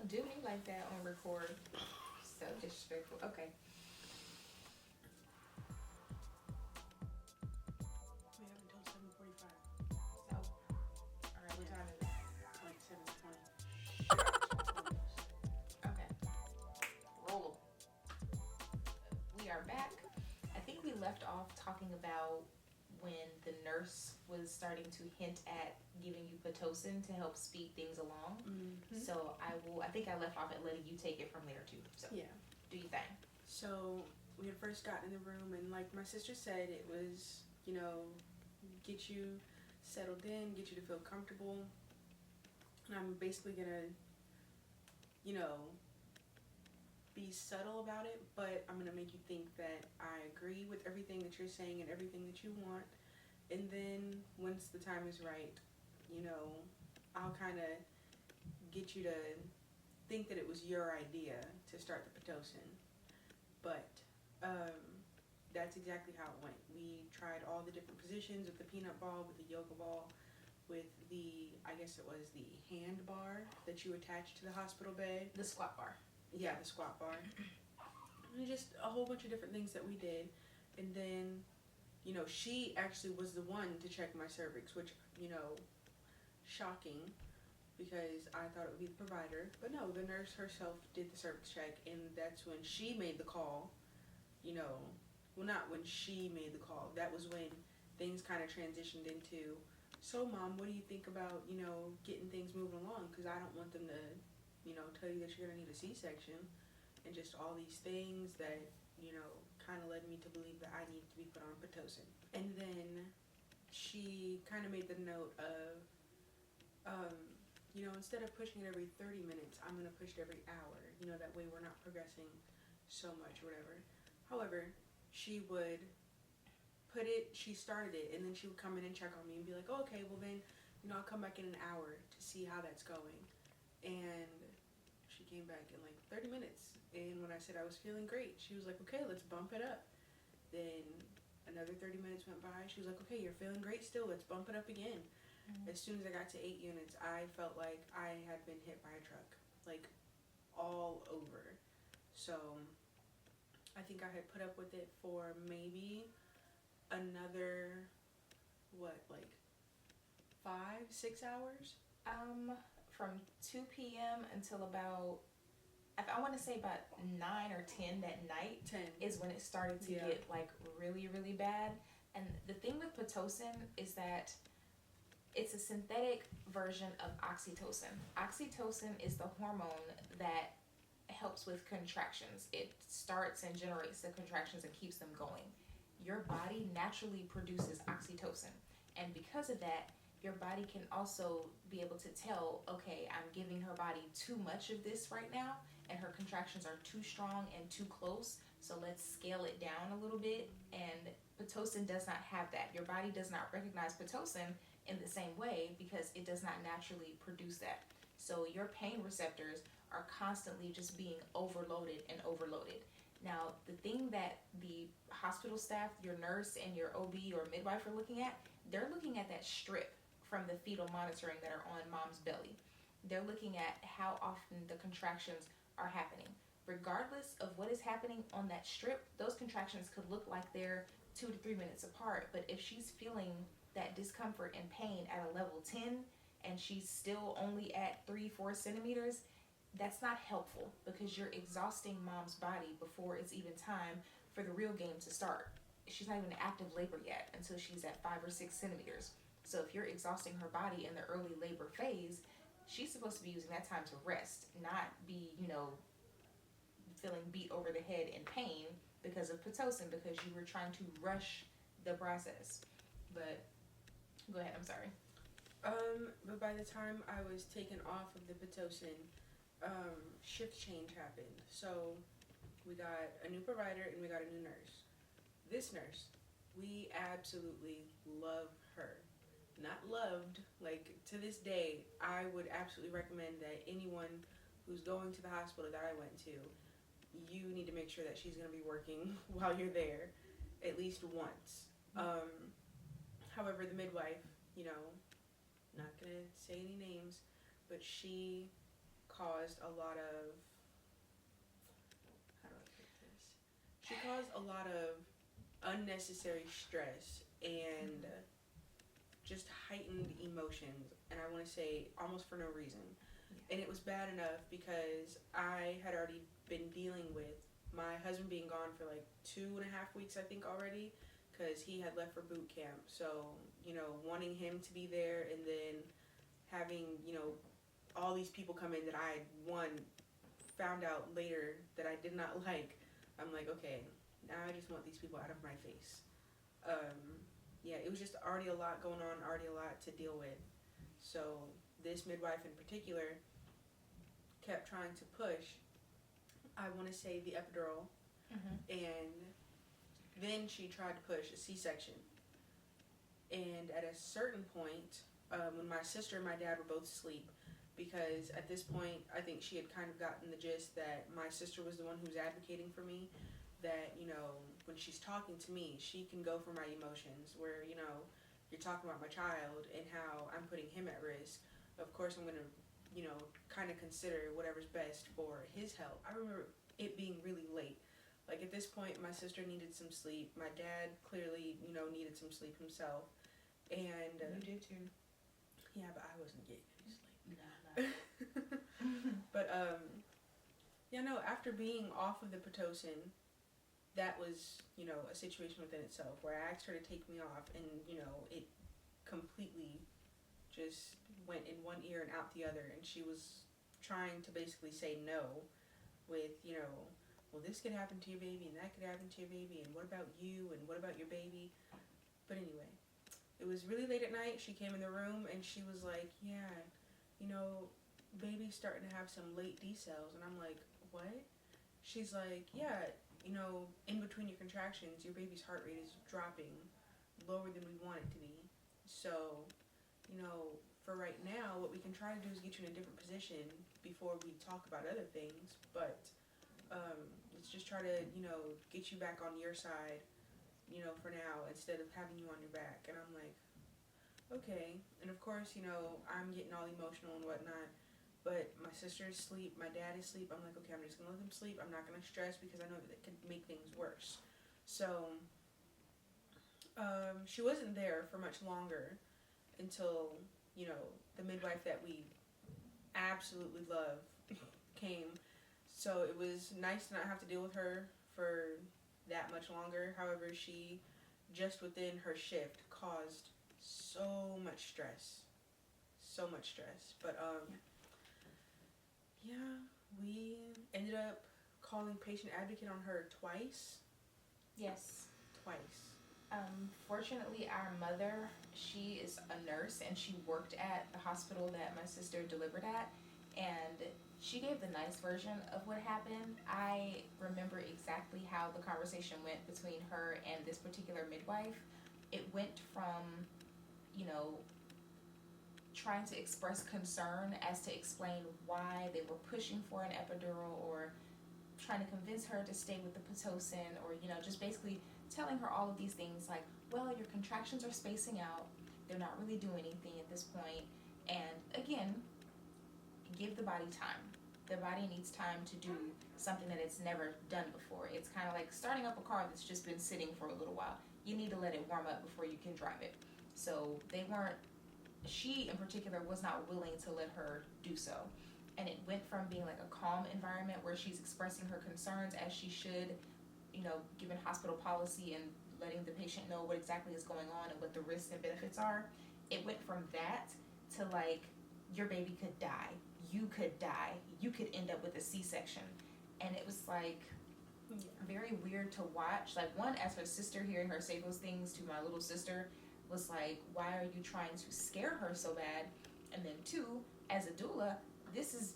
Don't do me like that on record. So disrespectful. Okay. We have until 7:45. So, all right. What time is it? It's like 7:20. Okay. Roll. We are back. I think we left off talking about when the nurse was starting to hint at giving you pitocin to help speed things along. Mm-hmm. So I think I left off at letting you take it from there too. So Yeah. do you thing. So we had first gotten in the room, and like my sister said, it was, get you settled in, get you to feel comfortable. And I'm basically gonna, you know, be subtle about it, but I'm gonna make you think that I agree with everything that you're saying and everything that you want. And then once the time is right, I'll kind of get you to think that it was your idea to start the pitocin. But that's exactly how it went. We tried all the different positions with the peanut ball, with the yoga ball, with the, I guess it was the hand bar that you attach to the hospital bed. The squat bar. Yeah, the squat bar. And just a whole bunch of different things that we did. And then, she actually was the one to check my cervix, which, shocking because I thought it would be the provider. But no, the nurse herself did the cervix check, and that's when she made the call. Well, not when she made the call. That was when things kind of transitioned into, so Mom, what do you think about, getting things moving along? Because I don't want them to, tell you that you're going to need a C-section, and just all these things that, kind of led me to believe that I needed to be put on Pitocin. And then she kind of made the note of, instead of pushing it every 30 minutes, I'm going to push it every hour. That way we're not progressing so much or whatever. However, she would she started it, and then she would come in and check on me and be like, oh, okay, well then, I'll come back in an hour to see how that's going. And she came back in like 30 minutes. And when I said I was feeling great, she was like, okay, let's bump it up. Then another 30 minutes went by. She was like, okay, you're feeling great still. Let's bump it up again. Mm-hmm. As soon as I got to 8 units, I felt like I had been hit by a truck, like all over. So I think I had put up with it for maybe another, like 5-6 hours? From 2 p.m. until about, I want to say about 9 or 10 that night 10 is when it started to get like really, really bad. And the thing with Pitocin is that it's a synthetic version of oxytocin. Oxytocin is the hormone that helps with contractions. It starts and generates the contractions and keeps them going. Your body naturally produces oxytocin. And because of that, your body can also be able to tell, okay, I'm giving her body too much of this right now, and her contractions are too strong and too close, so let's scale it down a little bit. And Pitocin does not have that. Your body does not recognize Pitocin in the same way because it does not naturally produce that. So your pain receptors are constantly just being overloaded and overloaded. Now, the thing that the hospital staff, your nurse and your OB or midwife are looking at, they're looking at that strip from the fetal monitoring that are on mom's belly. They're looking at how often the contractions are happening. Regardless of what is happening on that strip, those contractions could look like they're 2 to 3 minutes apart. But if she's feeling that discomfort and pain at a level 10 and she's still only at 3-4 centimeters, that's not helpful because you're exhausting mom's body before it's even time for the real game to start. She's not even in active labor yet until she's at 5 or 6 centimeters. So if you're exhausting her body in the early labor phase, she's supposed to be using that time to rest, not be, feeling beat over the head in pain because of Pitocin, because you were trying to rush the process. But go ahead, I'm sorry. But by the time I was taken off of the Pitocin, shift change happened. So we got a new provider and we got a new nurse. This nurse, we absolutely love her. Not loved, like to this day, I would absolutely recommend that anyone who's going to the hospital that I went to, you need to make sure that she's going to be working while you're there at least once. However, the midwife, not going to say any names, but she caused a lot of, how do I put this? She caused a lot of unnecessary stress and just heightened emotions, and I want to say almost for no reason. And it was bad enough because I had already been dealing with my husband being gone for like 2.5 weeks, I think, already, because he had left for boot camp. So, wanting him to be there, and then having, all these people come in that I, found out later that I did not like. I'm like, okay, now I just want these people out of my face. Yeah, it was just already a lot going on, already a lot to deal with. So this midwife in particular kept trying to push, I want to say, the epidural, and then she tried to push a C-section. And at a certain point, when my sister and my dad were both asleep, because at this point, I think she had kind of gotten the gist that my sister was the one who was advocating for me, that, when she's talking to me, she can go for my emotions, where, you're talking about my child and how I'm putting him at risk. Of course, I'm going to, kind of consider whatever's best for his health. I remember it being really late. Like, at this point, my sister needed some sleep. My dad clearly, needed some sleep himself. And you did too. Yeah, but I wasn't getting any sleep. Nah. But after being off of the Pitocin, that was, a situation within itself where I asked her to take me off, and, it completely just went in one ear and out the other, and she was trying to basically say no with, well, this could happen to your baby, and that could happen to your baby, and what about you, and what about your baby? But anyway, it was really late at night. She came in the room, and she was like, yeah, baby's starting to have some late decels. And I'm like, what? She's like, yeah, in between your contractions, your baby's heart rate is dropping lower than we want it to be. So, for right now, what we can try to do is get you in a different position before we talk about other things. But let's just try to, get you back on your side, for now, instead of having you on your back. And I'm like, okay. And of course, I'm getting all emotional and whatnot. But my sister is asleep, my dad is asleep. I'm like, okay, I'm just going to let them sleep. I'm not going to stress because I know that it could make things worse. So she wasn't there for much longer until, the midwife that we absolutely love came. So it was nice to not have to deal with her for that much longer. However, she, just within her shift, caused so much stress. So much stress. But, yeah, we ended up calling patient advocate on her twice. Yes. Twice. Fortunately, our mother, she is a nurse, and she worked at the hospital that my sister delivered at, and she gave the nice version of what happened. I remember exactly how the conversation went between her and this particular midwife. It went from, trying to express concern as to explain why they were pushing for an epidural, or trying to convince her to stay with the Pitocin, or, just basically telling her all of these things like, well, your contractions are spacing out, they're not really doing anything at this point, and again, give the body time. The body needs time to do something that it's never done before. It's kind of like starting up a car that's just been sitting for a little while. You need to let it warm up before you can drive it. So she in particular was not willing to let her do so. And it went from being like a calm environment where she's expressing her concerns as she should, given hospital policy and letting the patient know what exactly is going on and what the risks and benefits are. It went from that to like, your baby could die. You could die. You could end up with a C-section. And it was like very weird to watch. Like, one, as her sister, hearing her say those things to my little sister was like, why are you trying to scare her so bad? And then two, as a doula, this is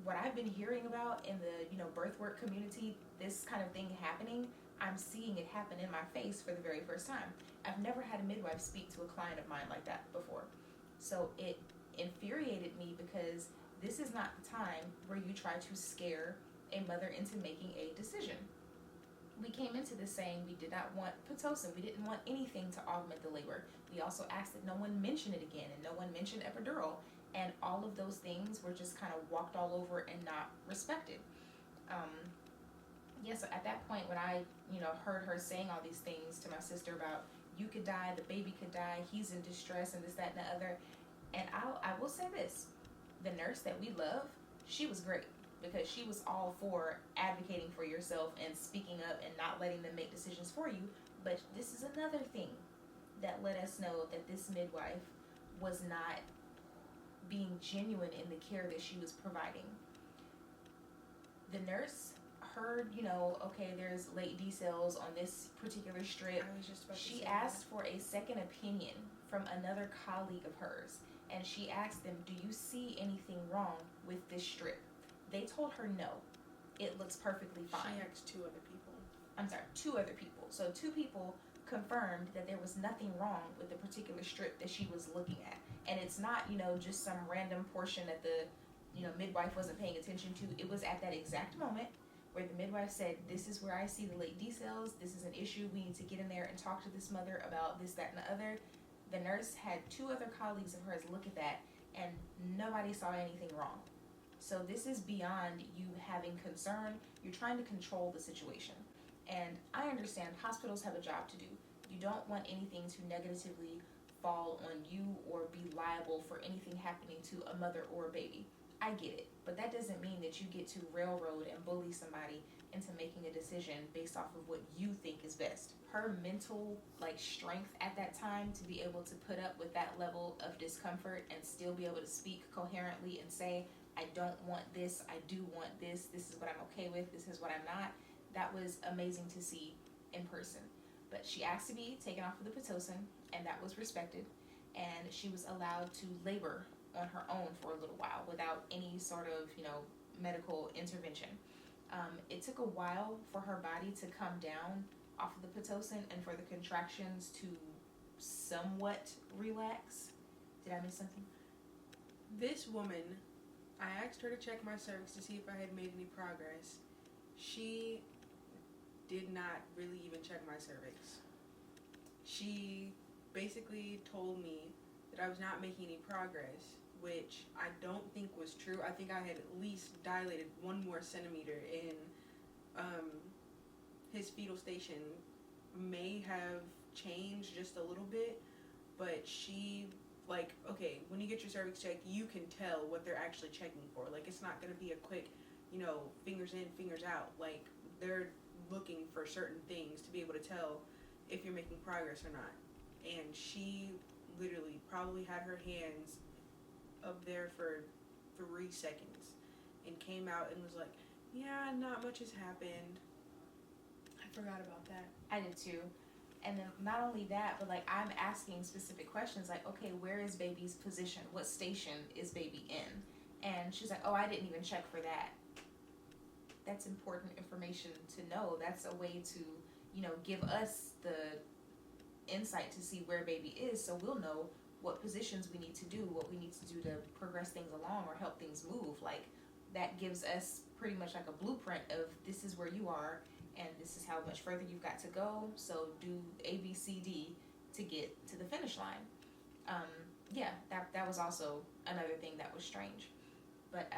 what I've been hearing about in the, birth work community, this kind of thing happening. I'm seeing it happen in my face for the very first time. I've never had a midwife speak to a client of mine like that before. So it infuriated me, because this is not the time where you try to scare a mother into making a decision. We came into this saying we did not want Pitocin. We didn't want anything to augment the labor. We also asked that no one mention it again, and no one mentioned epidural. And all of those things were just kind of walked all over and not respected. Um, yeah, so at that point when I, heard her saying all these things to my sister about you could die, the baby could die, he's in distress, and this, that, and the other. And I will say this, the nurse that we love, she was great because she was all for advocating for yourself and speaking up and not letting them make decisions for you. But this is another thing that let us know that this midwife was not being genuine in the care that she was providing. The nurse heard, okay, there's late decels on this particular strip. I was just about to She say asked for a second opinion from another colleague of hers, and she asked them, do you see anything wrong with this strip? They told her no, it looks perfectly fine. She asked two other people. I'm sorry, two other people. So two people confirmed that there was nothing wrong with the particular strip that she was looking at. And it's not, just some random portion that the, midwife wasn't paying attention to. It was at that exact moment where the midwife said, this is where I see the late decels. This is an issue. We need to get in there and talk to this mother about this, that, and the other. The nurse had two other colleagues of hers look at that, and nobody saw anything wrong. So this is beyond you having concern. You're trying to control the situation. And I understand hospitals have a job to do. You don't want anything to negatively fall on you or be liable for anything happening to a mother or a baby. I get it, but that doesn't mean that you get to railroad and bully somebody into making a decision based off of what you think is best. Her mental strength at that time to be able to put up with that level of discomfort and still be able to speak coherently and say, I don't want this, I do want this is what I'm okay with, this is what I'm not. That was amazing to see in person. But she asked to be taken off of the Pitocin, and that was respected. And she was allowed to labor on her own for a little while without any sort of, medical intervention. It took a while for her body to come down off of the Pitocin and for the contractions to somewhat relax. Did I miss something? This woman, I asked her to check my cervix to see if I had made any progress. She did not really even check my cervix. She basically told me that I was not making any progress, which I don't think was true. I think I had at least dilated 1 more centimeter, and his fetal station may have changed just a little bit, but she, okay, when you get your cervix checked, you can tell what they're actually checking for. It's not going to be a quick, fingers in, fingers out. They're looking for certain things to be able to tell if you're making progress or not. And she literally probably had her hands up there for 3 seconds and came out and was like, yeah, not much has happened. I forgot about that. I did too. And then not only that, but I'm asking specific questions okay, where is baby's position? What station is baby in? And she's like, oh, I didn't even check for that. That's important information to know. That's a way to, give us the insight to see where baby is, so we'll know what positions we need to do, what we need to do to progress things along or help things move. That gives us pretty much a blueprint of this is where you are and this is how much further you've got to go, so do A, B, C, D to get to the finish line. That was also another thing that was strange. But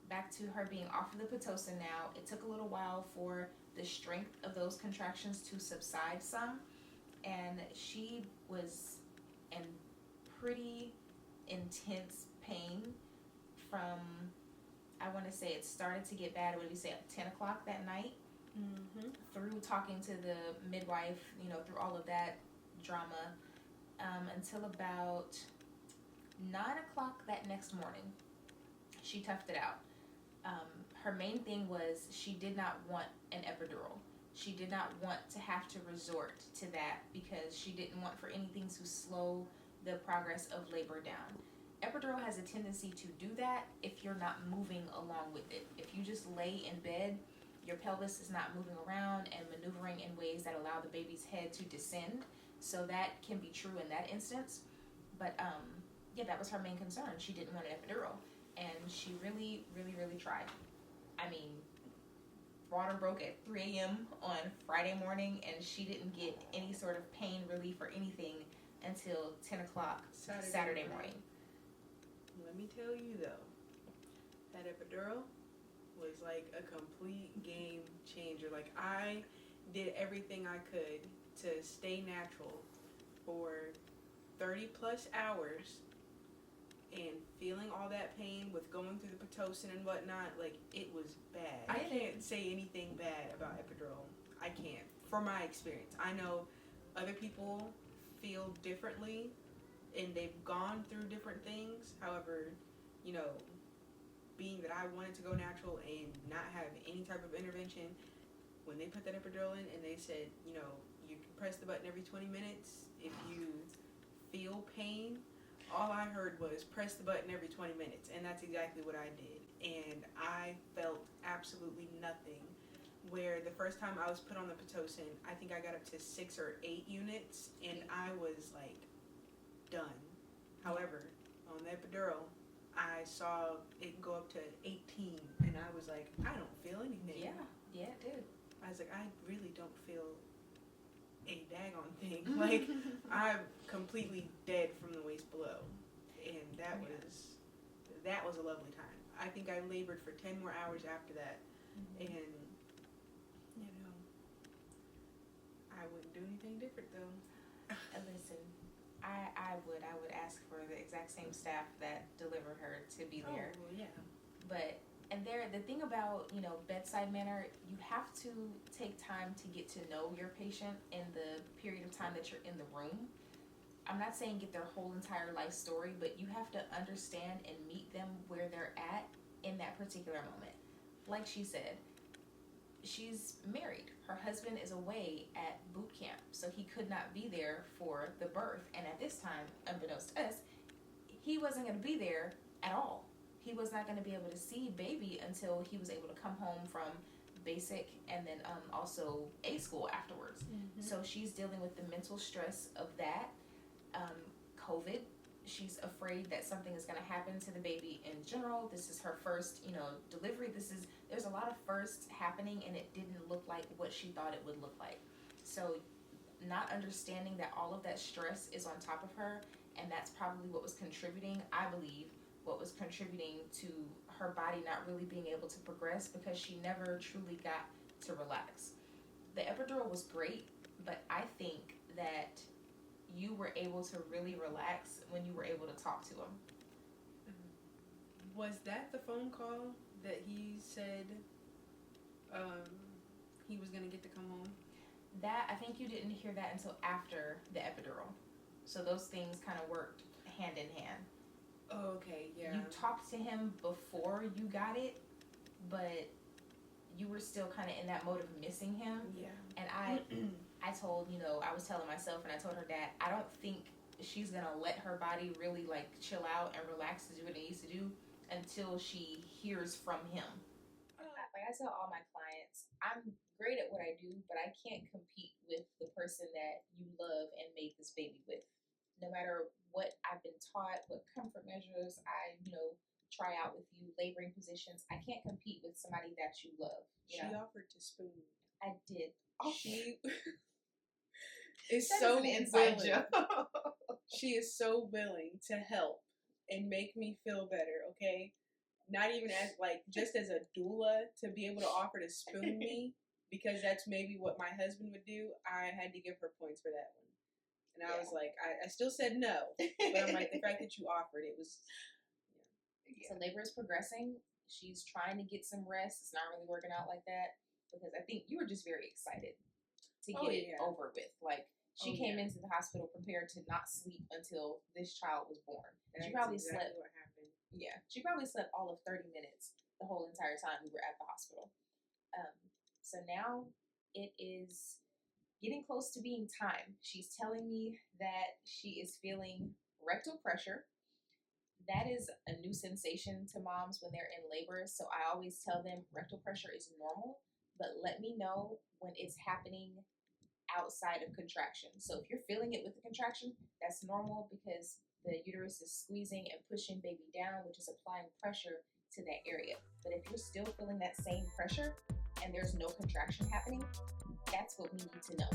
back to her being off of the Pitocin now, it took a little while for the strength of those contractions to subside some, and she was in pretty intense pain from, I want to say it started to get bad, what did we say, at 10 o'clock that night? Mm-hmm. Through talking to the midwife, through all of that drama, until about 9 o'clock that next morning. She toughed it out. Her main thing was she did not want an epidural. She did not want to have to resort to that because she didn't want for anything to slow the progress of labor down. Epidural has a tendency to do that if you're not moving along with it. If you just lay in bed, your pelvis is not moving around and maneuvering in ways that allow the baby's head to descend. So that can be true in that instance. But that was her main concern. She didn't want an epidural. And she really, really, really tried. I mean, water broke at 3 a.m. on Friday morning, and she didn't get any sort of pain relief or anything until 10 o'clock Saturday morning. Let me tell you though, that epidural was like a complete game changer. Like I did everything I could to stay natural for 30 plus hours and feeling all that pain with going through the Pitocin and whatnot. Like it was bad. I can't say anything bad about epidural. I can't. From my experience, I know other people feel differently and they've gone through different things. However, you know, being that I wanted to go natural and not have any type of intervention, when they put that epidural in and they said, you know, you can press the button every 20 minutes if you feel pain, all I heard was press the button every 20 minutes, and that's exactly what I did. And I felt absolutely nothing. Where the first time I was put on the Pitocin, I think I got up to 6 or 8 units, and I was like done. However, on the epidural, I saw it go up to 18, and I was like, I don't feel anything. Yeah, it did. I was like, I really don't feel a daggone thing. Like, I'm completely dead from the waist below, and that was a lovely time. I think I labored for 10 more hours after that, and you know, I wouldn't do anything different though. And listen, I would ask for the exact same staff that delivered her to be there. Oh, yeah. But the thing about, you know, bedside manner, you have to take time to get to know your patient in the period of time that you're in the room. I'm not saying get their whole entire life story, but you have to understand and meet them where they're at in that particular moment. Like she said, she's married. Her husband is away at boot camp, so he could not be there for the birth. And at this time, unbeknownst to us, he wasn't going to be there at all. He was not going to be able to see baby until he was able to come home from basic and then also A school afterwards. So she's dealing with the mental stress of that. COVID. She's afraid that something is going to happen to the baby in general. This is her first, you know, delivery. There's a lot of firsts happening, and it didn't look like what she thought it would look like. So not understanding that all of that stress is on top of her, and that's probably what was contributing, I believe, what was contributing to her body not really being able to progress, because she never truly got to relax. The epidural was great, but I think that you were able to really relax when you were able to talk to him. Was that the phone call that he said he was gonna get to come home? That, I think you didn't hear that until after the epidural. So those things kind of worked hand in hand. Oh, okay, yeah. You talked to him before you got it, but you were still kind of in that mode of missing him. Yeah. And I told, you know, I was telling myself, and I told her dad, I don't think she's gonna let her body really like chill out and relax to do what it needs to do until she hears from him. Like I tell all my clients, I'm great at what I do, but I can't compete with the person that you love and made this baby with. No matter what I've been taught, what comfort measures I, you know, try out with you, laboring positions, I can't compete with somebody that you love. She offered to spoon me. I did. Oh, she is so willing. She is so willing to help and make me feel better, okay? Not even as, like, just as a doula, to be able to offer to spoon me, because that's maybe what my husband would do. I had to give her points for that one. And I was like, I still said no, but I'm like, the fact that you offered, it was, yeah. So labor is progressing. She's trying to get some rest. It's not really working out like that, because I think you were just very excited to get it over with. Like, she came into the hospital prepared to not sleep until this child was born. She probably slept. What happened. Yeah, she probably slept all of 30 minutes the whole entire time we were at the hospital. So now it is getting close to being time. She's telling me that she is feeling rectal pressure. That is a new sensation to moms when they're in labor. So I always tell them rectal pressure is normal, but let me know when it's happening outside of contraction. So if you're feeling it with the contraction, that's normal, because the uterus is squeezing and pushing baby down, which is applying pressure to that area. But if you're still feeling that same pressure and there's no contraction happening, that's what we need to know.